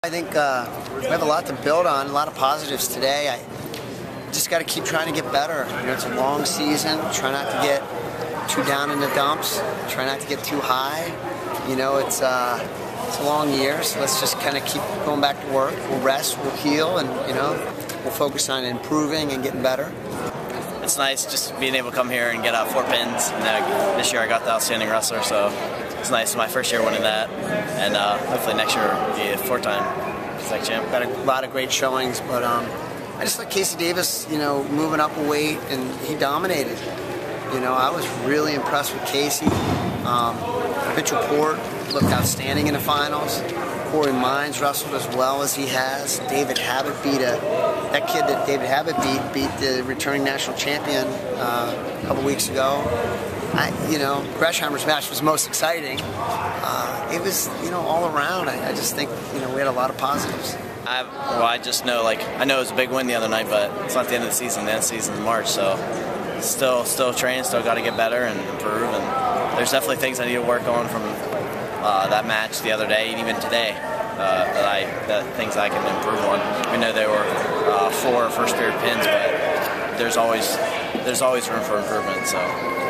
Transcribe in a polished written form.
I think we have a lot to build on, a lot of positives today. I just got to keep trying to get better. You know, it's a long season. Try not to get too down in the dumps. Try not to get too high. You know, it's a long year, so let's just kind of keep going back to work. We'll rest, we'll heal, and you know, we'll focus on improving and getting better. It's nice just being able to come here and get 4 pins. And this year I got the Outstanding Wrestler, so it's nice. It's my first year winning that, and hopefully next year will be a 4-time PSAC champ. Got a lot of great showings, but I just like Casey Davis, you know, moving up a weight, and he dominated. You know, I was really impressed with Casey. Mitchell Port looked outstanding in the finals. Corey Mines wrestled as well as he has. David Habit that kid that David Habit beat the returning national champion a couple weeks ago. You know, Gresheimer's match was most exciting. It was, you know, all around. I just think, you know, we had a lot of positives. I just know, I know it was a big win the other night, but it's not the end of the season. The end of the season is March, so still training, still got to get better and improve. And there's definitely things I need to work on from that match the other day and even today. Things I can improve on. We know there were 4 first period pins, but there's always room for improvement. So.